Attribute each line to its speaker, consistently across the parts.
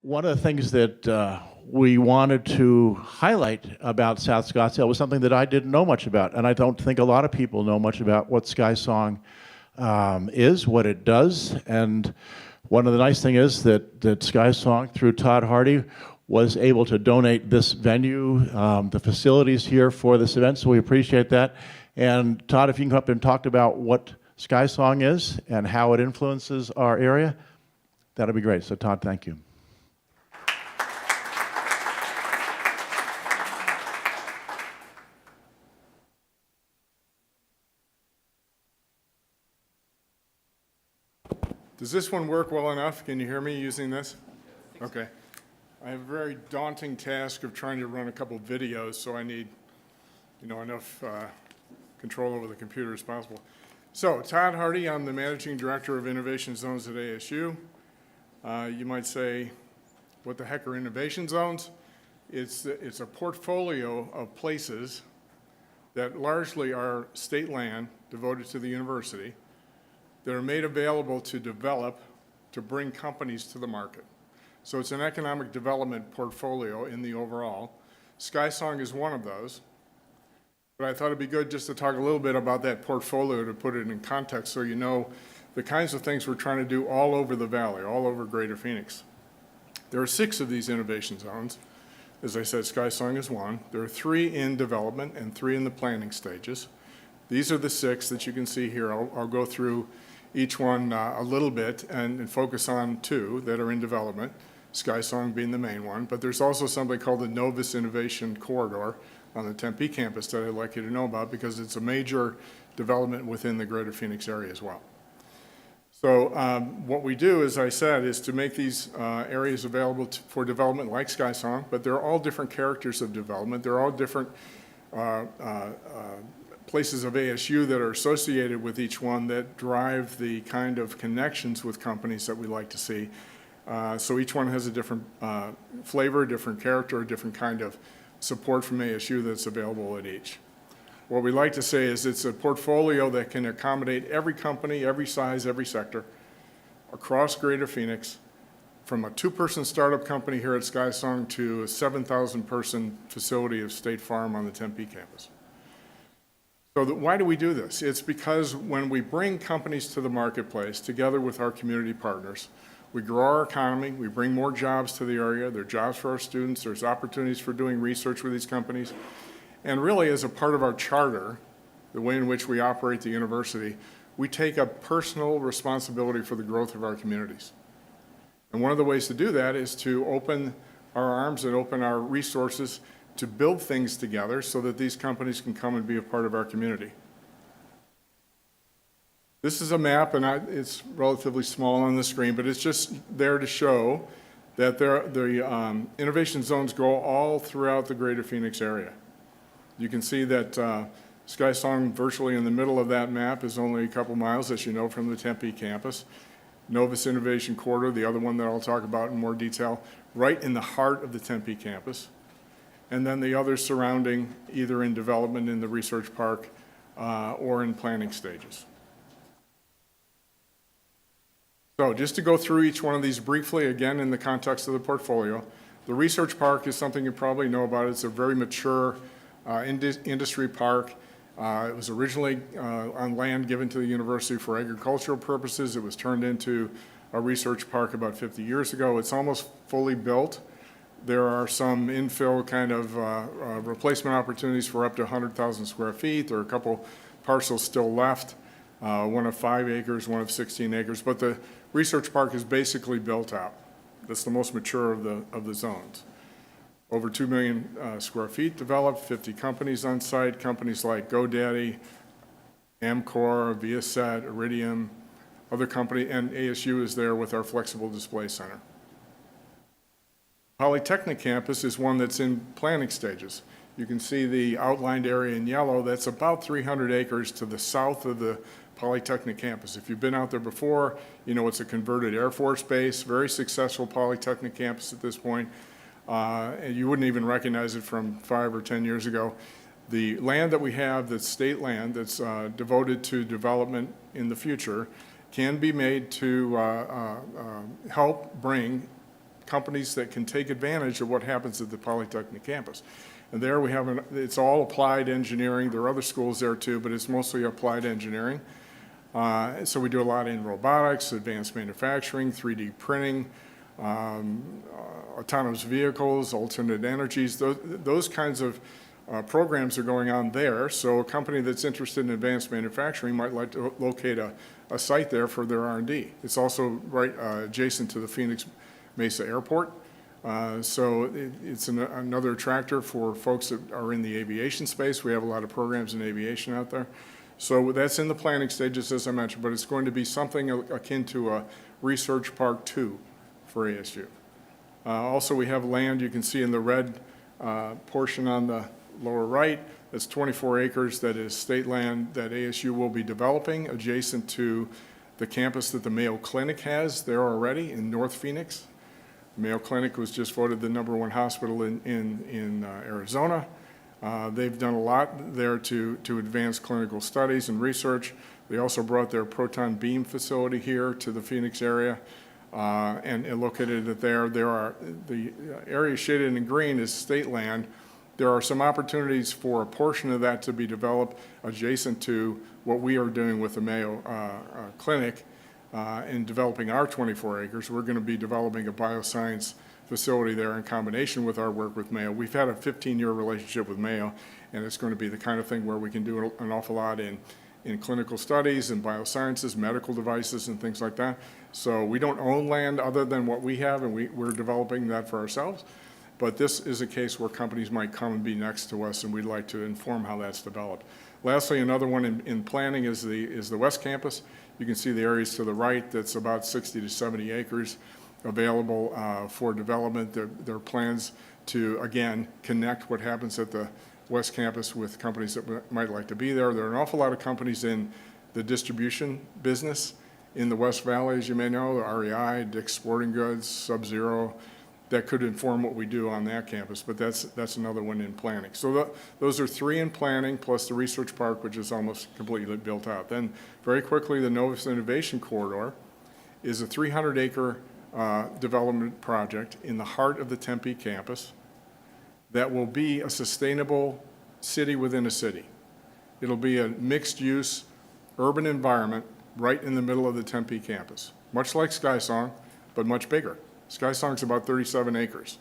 Speaker 1: One of the things that we wanted to highlight about South Scottsdale was something that I didn't know much about, and I don't think a lot of people know much about what Skysong is, what it does. And one of the nice things is that Skysong, through Todd Hardy, was able to donate this venue, the facilities here for this event, so we appreciate that. And Todd, if you can come up and talk about what Skysong is and how it influences our area, that'll be great. So Todd, thank you.
Speaker 2: Does this one work well enough? Can you hear me using this? Okay. I have a very daunting task of trying to run a couple videos, so I need, enough control over the computer as possible. So, Todd Hardy, I'm the Managing Director of Innovation Zones at ASU. You might say, what the heck are innovation zones? It's a portfolio of places that largely are state land devoted to the university that are made available to develop, to bring companies to the market. So it's an economic development portfolio in the overall. Skysong is one of those. But I thought it'd be good just to talk a little bit about that portfolio to put it in context so you know the kinds of things we're trying to do all over the valley, all over Greater Phoenix. There are 6 of these innovation zones. As I said, Skysong is one. There are 3 in development and 3 in the planning stages. These are the 6 that you can see here. I'll go through each one a little bit and focus on 2 that are in development, Skysong being the main one. But there's also something called the Novus Innovation Corridor on the Tempe campus that I'd like you to know about because it's a major development within the Greater Phoenix area as well. So what we do, as I said, is to make these areas available for development like Skysong, but they're all different characters of development. They're all different places of ASU that are associated with each one that drive the kind of connections with companies that we like to see. So each one has a different flavor, different character, a different kind of support from ASU that's available at each. What we like to say is it's a portfolio that can accommodate every company, every size, every sector across Greater Phoenix, from a 2-person startup company here at Skysong to a 7,000-person facility of State Farm on the Tempe campus. So why do we do this? It's because when we bring companies to the marketplace together with our community partners, we grow our economy, we bring more jobs to the area, there are jobs for our students, there's opportunities for doing research with these companies, and really as a part of our charter, the way in which we operate the university, we take a personal responsibility for the growth of our communities. And one of the ways to do that is to open our arms and open our resources to build things together so that these companies can come and be a part of our community. This is a map, and it's relatively small on the screen, but it's just there to show that the innovation zones go all throughout the Greater Phoenix area. You can see that Skysong, virtually in the middle of that map, is only a couple miles, as you know, from the Tempe campus. Novus Innovation Corridor, the other one that I'll talk about in more detail, right in the heart of the Tempe campus. And then the others surrounding, either in development in the research park or in planning stages. So just to go through each one of these briefly, again, in the context of the portfolio, the research park is something you probably know about. It's a very mature industry park. It was originally on land given to the university for agricultural purposes. It was turned into a research park about 50 years ago. It's almost fully built. There are some infill kind of replacement opportunities for up to 100,000 square feet. There are a couple parcels still left, one of 5 acres, one of 16 acres, but the research park is basically built out. That's the most mature of the zones. Over 2 million square feet developed, 50 companies on site, companies like GoDaddy, Amcor, Viaset, Iridium, other company, and ASU is there with our Flexible Display Center. Polytechnic campus is one that's in planning stages. You can see the outlined area in yellow. That's about 300 acres to the south of the Polytechnic campus. If you've been out there before, you know it's a converted Air Force base, very successful Polytechnic campus at this point. And you wouldn't even recognize it from 5 or 10 years ago. The land that we have, that's state land, that's devoted to development in the future, can be made to help bring companies that can take advantage of what happens at the Polytechnic campus. And there we have, it's all applied engineering. There are other schools there too, but it's mostly applied engineering. So we do a lot in robotics, advanced manufacturing, 3D printing, autonomous vehicles, alternate energies. Those kinds of programs are going on there. So a company that's interested in advanced manufacturing might like to locate a site there for their R&D. It's also right adjacent to the Phoenix Mesa Airport. So it's another attractor for folks that are in the aviation space. We have a lot of programs in aviation out there. So that's in the planning stages, as I mentioned, but it's going to be something akin to a research park 2 for ASU. Also, we have land you can see in the red portion on the lower right. That's 24 acres that is state land that ASU will be developing adjacent to the campus that the Mayo Clinic has there already in North Phoenix. Mayo Clinic was just voted the #1 hospital in Arizona. They've done a lot there to advance clinical studies and research. They also brought their proton beam facility here to the Phoenix area and located it there. The area shaded in green is state land. There are some opportunities for a portion of that to be developed adjacent to what we are doing with the Mayo Clinic in developing our 24 acres. We're going to be developing a bioscience facility there in combination with our work with Mayo. We've had a 15-year relationship with Mayo, and it's going to be the kind of thing where we can do an awful lot in clinical studies and biosciences, medical devices, and things like that. So we don't own land other than what we have, and we're developing that for ourselves. But this is a case where companies might come and be next to us, and we'd like to inform how that's developed. Lastly, another one in planning is the West Campus. You can see the areas to the right. That's about 60 to 70 acres available for development. There are plans to, again, connect what happens at the West Campus with companies that might like to be there. There are an awful lot of companies in the distribution business in the West Valley, as you may know, REI, Dick's Sporting Goods, Sub-Zero, that could inform what we do on that campus, but that's another one in planning. So those are 3 in planning, plus the research park, which is almost completely built out. Then very quickly, the Novus Innovation Corridor is a 300-acre development project in the heart of the Tempe campus that will be a sustainable city within a city. It'll be a mixed-use urban environment right in the middle of the Tempe campus, much like Skysong, but much bigger. Skysong's about 37 acres.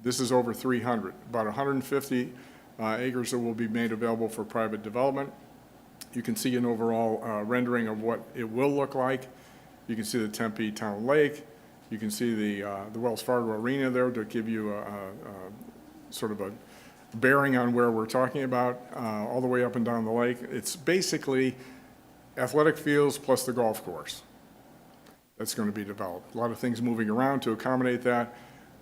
Speaker 2: This is over 300, about 150 acres that will be made available for private development. You can see an overall rendering of what it will look like. You can see the Tempe Town Lake. You can see the Wells Fargo Arena there to give you sort of a bearing on where we're talking about, all the way up and down the lake. It's basically athletic fields plus the golf course that's going to be developed. A lot of things moving around to accommodate that.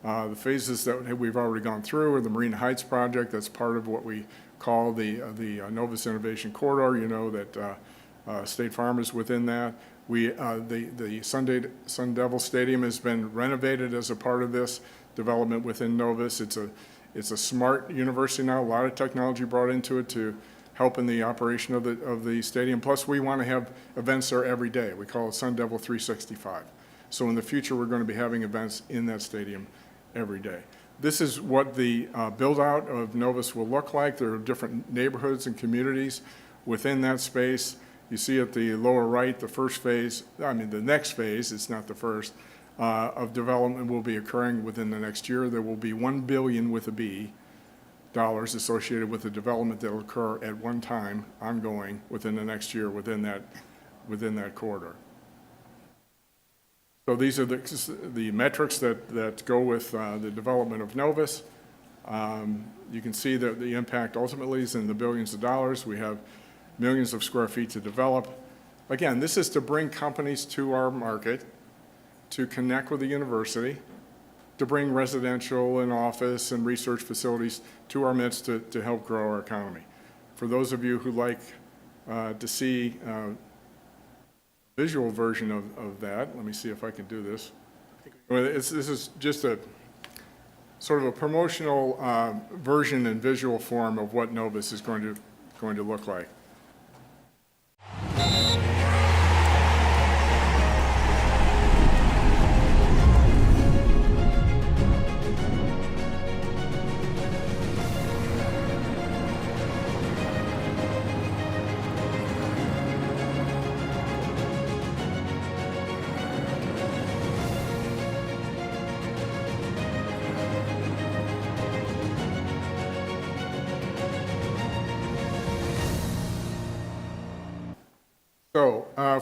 Speaker 2: The phases that we've already gone through are the Marina Heights project. That's part of what we call the Novus Innovation Corridor. You know that State Farm is within that. The Sun Devil Stadium has been renovated as a part of this development within Novus. It's a smart university now. A lot of technology brought into it to help in the operation of the stadium. Plus, we want to have events there every day. We call it Sun Devil 365. So in the future, we're going to be having events in that stadium every day. This is what the build-out of Novus will look like. There are different neighborhoods and communities within that space. You see at the lower right, the next phase, it's not the first, of development will be occurring within the next year. There will be $1 billion with a B dollars associated with the development that will occur at one time, ongoing, within the next year within that corridor. So these are the metrics that go with the development of Novus. You can see that the impact ultimately is in the billions of dollars. We have millions of square feet to develop. Again, this is to bring companies to our market, to connect with the university, to bring residential and office and research facilities to our midst to help grow our economy. For those of you who like to see a visual version of that, let me see if I can do this. This is just a sort of a promotional version in visual form of what Novus is going to look like.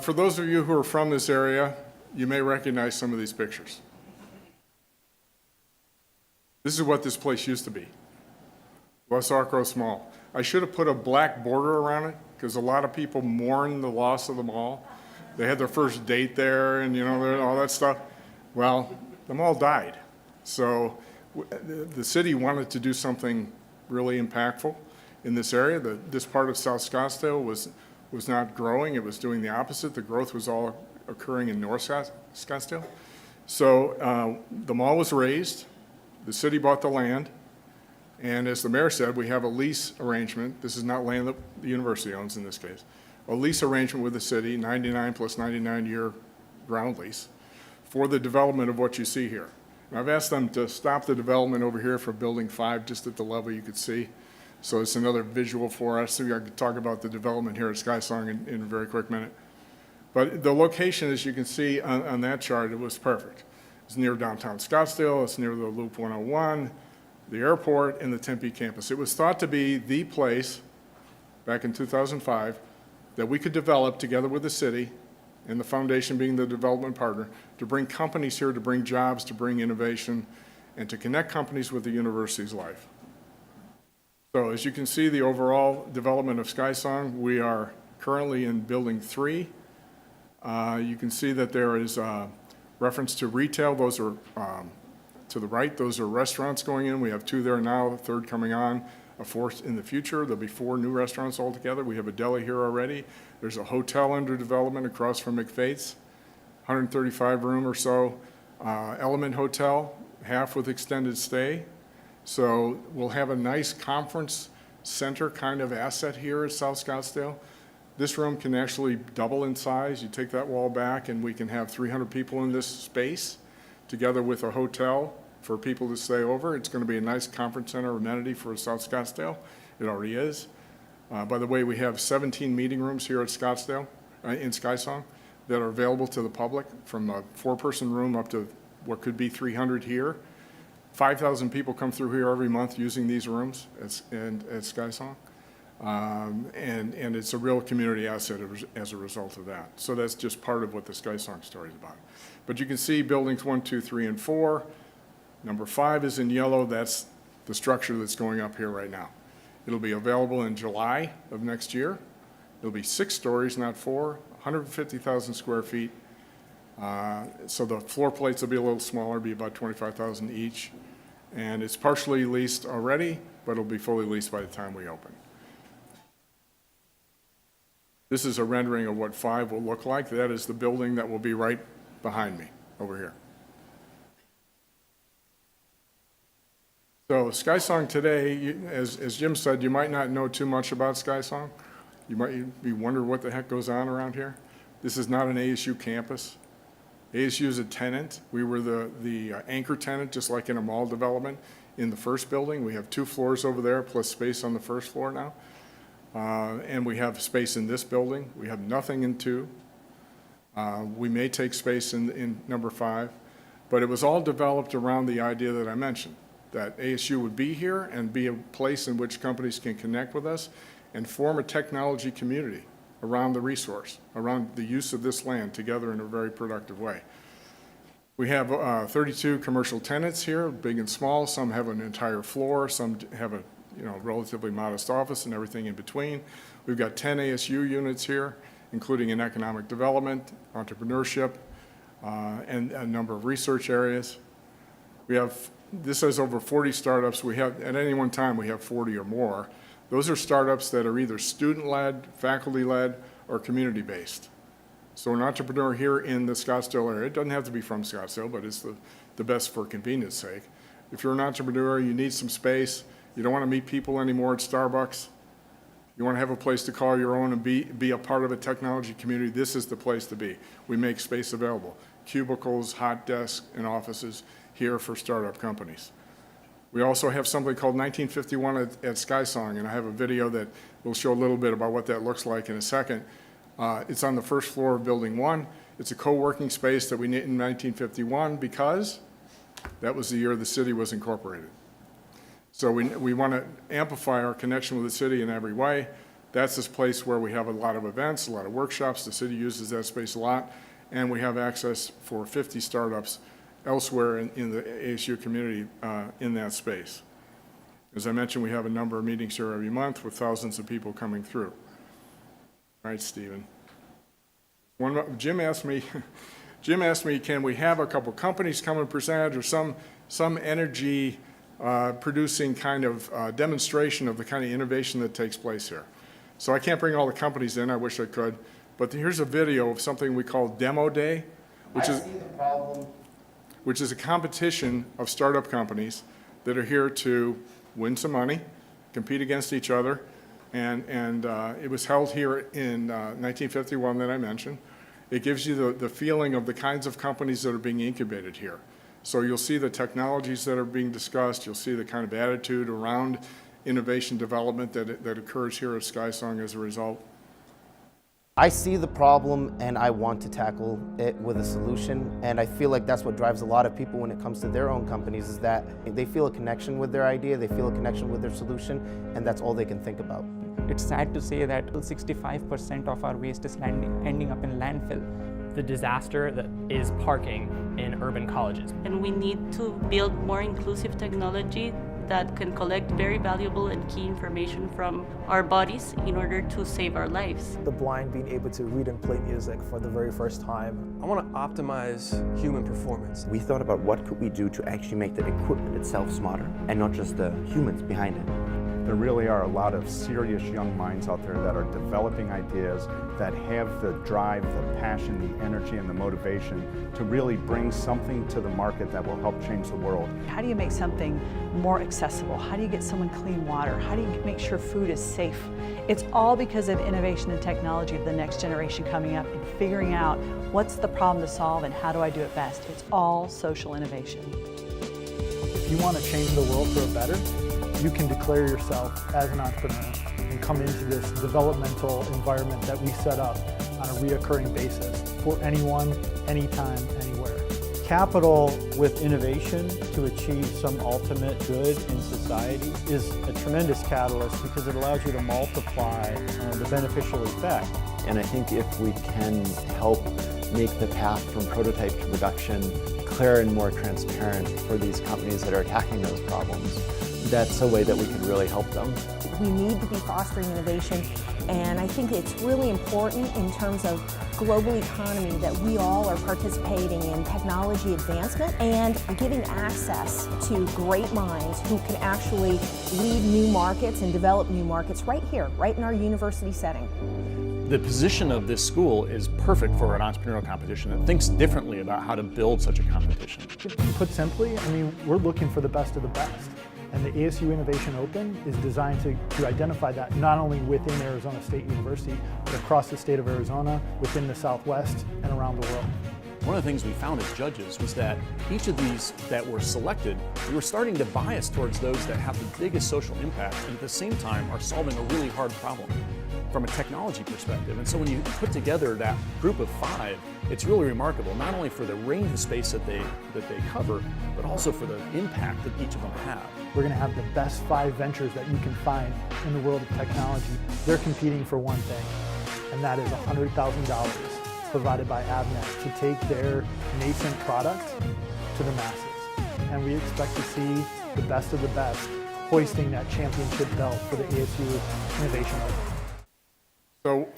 Speaker 2: For those of you who are from this area, you may recognize some of these pictures. This is what this place used to be. West Arcros Mall. I should have put a black border around it because a lot of people mourn the loss of the mall. They had their first date there and, all that stuff. Well, the mall died. So the city wanted to do something really impactful in this area. This part of South Scottsdale was not growing. It was doing the opposite. The growth was all occurring in North Scottsdale. So the mall was raised. The city bought the land. And as the mayor said, we have a lease arrangement. This is not land that the university owns in this case. A lease arrangement with the city, 99 plus 99-year ground lease, for the development of what you see here. And I've asked them to stop the development over here for building 5, just at the level you could see. So it's another visual for us. So I could talk about the development here at Skysong in a very quick minute. But the location, as you can see on that chart, it was perfect. It's near downtown Scottsdale. It's near the Loop 101. The airport, and the Tempe campus. It was thought to be the place, back in 2005, that we could develop together with the city, and the foundation being the development partner, to bring companies here, to bring jobs, to bring innovation, and to connect companies with the university's life. So as you can see, the overall development of Skysong, we are currently in building 3. You can see that there is reference to retail. Those are to the right, those are restaurants going in. We have 2 there now, a 3rd coming on, a 4th in the future. There'll be 4 new restaurants altogether. We have a deli here already. There's a hotel under development across from McFate's, 135 room or so. Element Hotel, half with extended stay. So we'll have a nice conference center kind of asset here at South Scottsdale. This room can actually double in size. You take that wall back and we can have 300 people in this space, together with a hotel for people to stay over. It's going to be a nice conference center amenity for South Scottsdale. It already is. By the way, we have 17 meeting rooms here at Scottsdale, in Skysong, that are available to the public, from a 4-person room up to what could be 300 here. 5,000 people come through here every month using these rooms at Skysong. And it's a real community asset as a result of that. So that's just part of what the Skysong story is about. But you can see buildings 1, 2, 3, and 4. Number 5 is in yellow. That's the structure that's going up here right now. It'll be available in July of next year. It'll be 6 stories, not 4, 150,000 square feet. So the floor plates will be a little smaller, be about 25,000 each. And it's partially leased already, but it'll be fully leased by the time we open. This is a rendering of what 5 will look like. That is the building that will be right behind me over here. So Skysong today, as Jim said, you might not know too much about Skysong. You might be wondering what the heck goes on around here. This is not an ASU campus. ASU is a tenant. We were the anchor tenant, just like in a mall development, in the first building. We have 2 floors over there, plus space on the first floor now. And we have space in this building. We have nothing in 2. We may take space in number 5. But it was all developed around the idea that I mentioned, that ASU would be here and be a place in which companies can connect with us and form a technology community around the resource, around the use of this land together in a very productive way. We have 32 commercial tenants here, big and small. Some have an entire floor. Some have a relatively modest office and everything in between. We've got 10 ASU units here, including in economic development, entrepreneurship, and a number of research areas. This has over 40 startups. At any one time, we have 40 or more. Those are startups that are either student-led, faculty-led, or community-based. So an entrepreneur here in the Scottsdale area, it doesn't have to be from Scottsdale, but it's the best for convenience sake. If you're an entrepreneur, you need some space, you don't want to meet people anymore at Starbucks, you want to have a place to call your own and be a part of a technology community, this is the place to be. We make space available. Cubicles, hot desks, and offices here for startup companies. We also have something called 1951 at Skysong, and I have a video that will show a little bit about what that looks like in a second. It's on the first floor of Building 1. It's a co-working space that we need in 1951 because that was the year the city was incorporated. So we want to amplify our connection with the city in every way. That's this place where we have a lot of events, a lot of workshops. The city uses that space a lot, and we have access for 50 startups elsewhere in the ASU community in that space. As I mentioned, we have a number of meetings here every month with thousands of people coming through. All right, Stephen. Jim asked me, can we have a couple companies come and present, or some energy producing kind of demonstration of the kind of innovation that takes place here? So I can't bring all the companies in, I wish I could, but here's a video of something we call Demo Day, which is a competition of startup companies that are here to win some money, compete against each other, and it was held here in 1951 that I mentioned. It gives you the feeling of the kinds of companies that are being incubated here. So you'll see the technologies that are being discussed, you'll see the kind of attitude around innovation development that occurs here at Skysong as a result.
Speaker 3: I see the problem and I want to tackle it with a solution, and I feel like that's what drives a lot of people when it comes to their own companies, is that they feel a connection with their idea, they feel a connection with their solution, and that's all they can think about.
Speaker 4: It's sad to say that 65% of our waste is ending up in landfill.
Speaker 5: The disaster that is parking in urban colleges.
Speaker 6: And we need to build more inclusive technology that can collect very valuable and key information from our bodies in order to save our lives.
Speaker 7: The blind being able to read and play music for the very first time.
Speaker 8: I want to optimize human performance.
Speaker 9: We thought about what could we do to actually make the equipment itself smarter, and not just the humans behind it.
Speaker 10: There really are a lot of serious young minds out there that are developing ideas that have the drive, the passion, the energy, and the motivation to really bring something to the market that will help change the world.
Speaker 11: How do you make something more accessible? How do you get someone clean water? How do you make sure food is safe? It's all because of innovation and technology of the next generation coming up and figuring out what's the problem to solve and how do I do it best. It's all social innovation.
Speaker 7: If you want to change the world for a better, you can declare yourself as an entrepreneur and come into this developmental environment that we set up on a reoccurring basis for anyone, anytime, anywhere.
Speaker 12: Capital with innovation to achieve some ultimate good in society is a tremendous catalyst because it allows you to multiply the beneficial effect.
Speaker 9: And I think if we can help make the path from prototype to production clearer and more transparent for these companies that are attacking those problems, that's a way that we can really help them.
Speaker 13: We need to be fostering innovation, and I think it's really important in terms of global economy that we all are participating in technology advancement and giving access to great minds who can actually lead new markets and develop new markets right here, right in our university setting.
Speaker 14: The position of this school is perfect for an entrepreneurial competition that thinks differently about how to build such a competition.
Speaker 7: Put simply, I mean, we're looking for the best of the best. And the ASU Innovation Open is designed to identify that not only within Arizona State University, but across the state of Arizona, within the Southwest, and around the world.
Speaker 14: One of the things we found as judges was that each of these that were selected, we were starting to bias towards those that have the biggest social impact and at the same time are solving a really hard problem from a technology perspective. And so when you put together that group of 5, it's really remarkable, not only for the range of space that they cover, but also for the impact that each of them have.
Speaker 7: We're going to have the best 5 ventures that you can find in the world of technology. They're competing for one thing, and that is $100,000 provided by Avnet to take their nascent product to the masses. And we expect to see the best of the best hoisting that championship belt for the ASU Innovation Open.
Speaker 2: So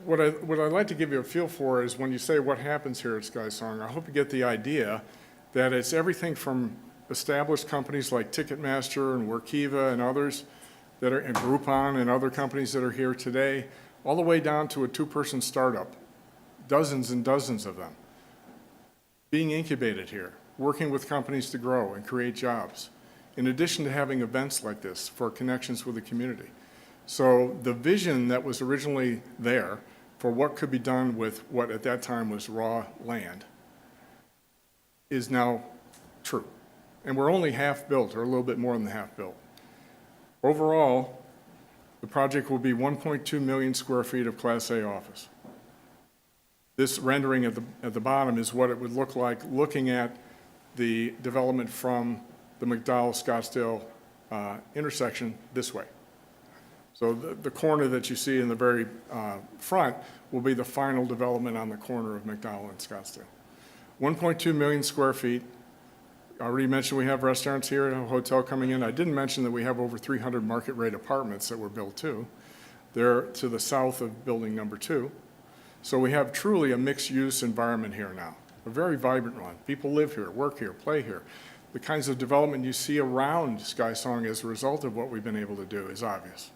Speaker 2: what I'd like to give you a feel for is when you say what happens here at Skysong, I hope you get the idea that it's everything from established companies like Ticketmaster and Workiva and others that are, and Groupon and other companies that are here today, all the way down to a 2-person startup, dozens and dozens of them, being incubated here, working with companies to grow and create jobs, in addition to having events like this for connections with the community. So the vision that was originally there for what could be done with what at that time was raw land is now true. And we're only half built, or a little bit more than half built. Overall, the project will be 1.2 million square feet of Class A office. This rendering at the bottom is what it would look like looking at the development from the McDowell-Scottsdale intersection this way. So the corner that you see in the very front will be the final development on the corner of McDowell and Scottsdale. 1.2 million square feet. I already mentioned we have restaurants here, a hotel coming in. I didn't mention that we have over 300 market rate apartments that were built too. They're to the south of building number 2. So we have truly a mixed use environment here now, a very vibrant one. People live here, work here, play here. The kinds of development you see around Skysong as a result of what we've been able to do is obvious.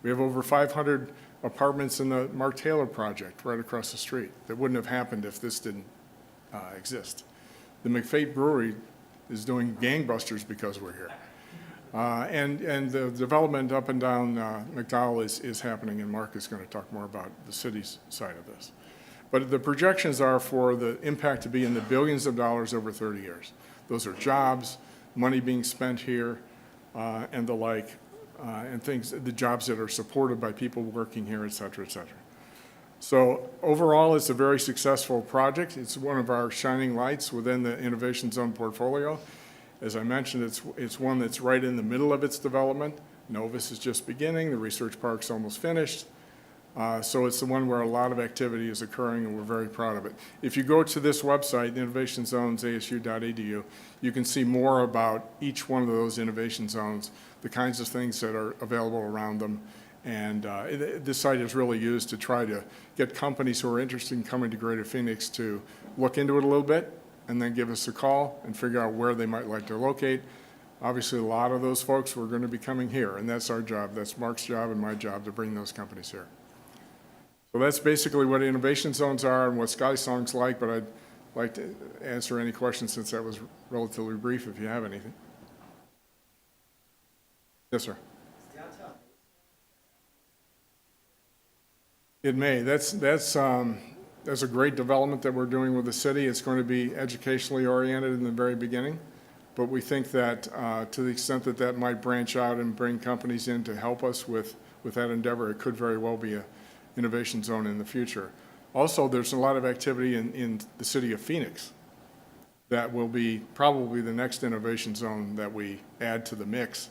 Speaker 2: We have over 500 apartments in the Mark Taylor project right across the street that wouldn't have happened if this didn't exist. The McFate Brewery is doing gangbusters because we're here. And the development up and down McDowell is happening, and Mark is going to talk more about the city's side of this. But the projections are for the impact to be in the billions of dollars over 30 years. Those are jobs, money being spent here, and the like, and things, the jobs that are supported by people working here, et cetera, et cetera. So overall, it's a very successful project. It's one of our shining lights within the Innovation Zone portfolio. As I mentioned, it's one that's right in the middle of its development. Novus is just beginning. The research park's almost finished. So it's the one where a lot of activity is occurring, and we're very proud of it. If you go to this website, Innovation Zones, asu.edu, you can see more about each one of those innovation zones, the kinds of things that are available around them. And this site is really used to try to get companies who are interested in coming to Greater Phoenix to look into it a little bit and then give us a call and figure out where they might like to locate. Obviously, a lot of those folks were going to be coming here, and that's our job. That's Mark's job and my job to bring those companies here. So that's basically what innovation zones are and what Skysong's like, but I'd like to answer any questions since that was relatively brief if you have anything. Yes, sir. It may. That's a great development that we're doing with the city. It's going to be educationally oriented in the very beginning, but we think that to the extent that that might branch out and bring companies in to help us with that endeavor, it could very well be a innovation zone in the future. Also, there's a lot of activity in the city of Phoenix that will be probably the next innovation zone that we add to the mix.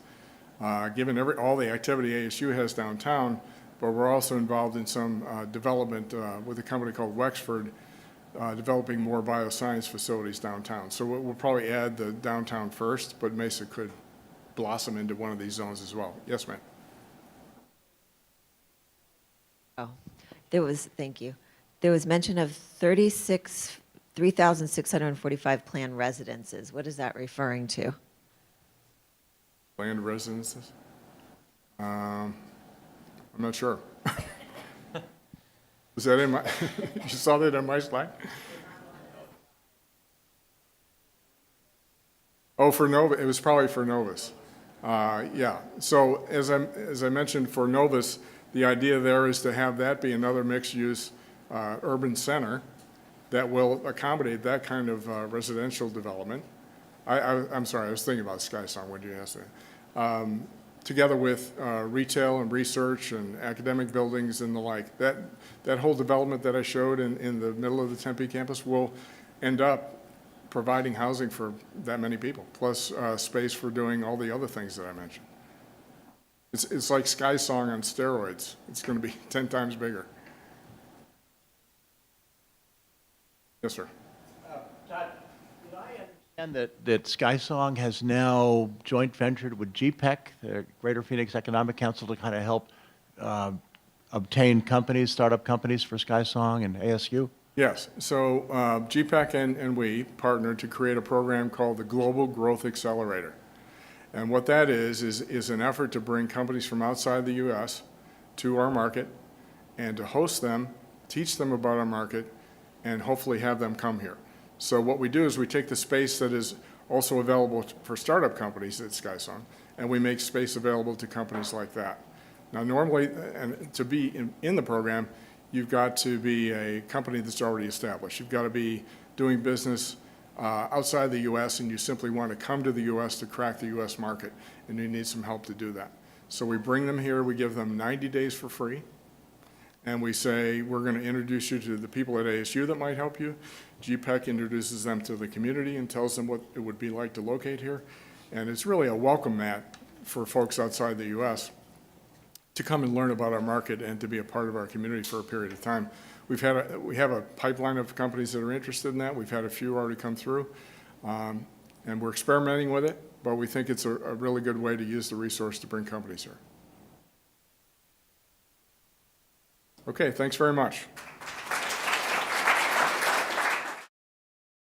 Speaker 2: Given all the activity ASU has downtown, but we're also involved in some development with a company called Wexford, developing more bioscience facilities downtown. So we'll probably add the downtown first, but Mesa could blossom into one of these zones as well. Yes, ma'am.
Speaker 15: Thank you. There was mention of 3,645 planned residences. What is that referring to?
Speaker 2: Planned residences? I'm not sure. Was that in my, you saw that on my slide? Oh, for Nova, it was probably for Novus. Yeah, so as I mentioned for Novus, the idea there is to have that be another mixed-use urban center that will accommodate that kind of residential development. I'm sorry, I was thinking about Skysong when you asked that. Together with retail and research and academic buildings and the like. That whole development that I showed in the middle of the Tempe campus will end up providing housing for that many people, plus space for doing all the other things that I mentioned. It's like Skysong on steroids. It's going to be 10 times bigger. Yes, sir.
Speaker 1: Todd, did I understand that Skysong has now joint ventured with GPEC, the Greater Phoenix Economic Council, to kind of help obtain companies, startup companies for Skysong and ASU?
Speaker 2: Yes. So GPEC and we partnered to create a program called the Global Growth Accelerator. And what that is an effort to bring companies from outside the U.S. to our market and to host them, teach them about our market, and hopefully have them come here. So what we do is we take the space that is also available for startup companies at Skysong, and we make space available to companies like that. Now, normally, and to be in the program, you've got to be a company that's already established. You've got to be doing business outside the U.S., and you simply want to come to the U.S. to crack the U.S. market, and you need some help to do that. So we bring them here, we give them 90 days for free, and we say, we're going to introduce you to the people at ASU that might help you. GPEC introduces them to the community and tells them what it would be like to locate here. And it's really a welcome mat for folks outside the U.S. to come and learn about our market and to be a part of our community for a period of time. We have a pipeline of companies that are interested in that. We've had a few already come through, and we're experimenting with it, but we think it's a really good way to use the resource to bring companies here. Okay, thanks very much.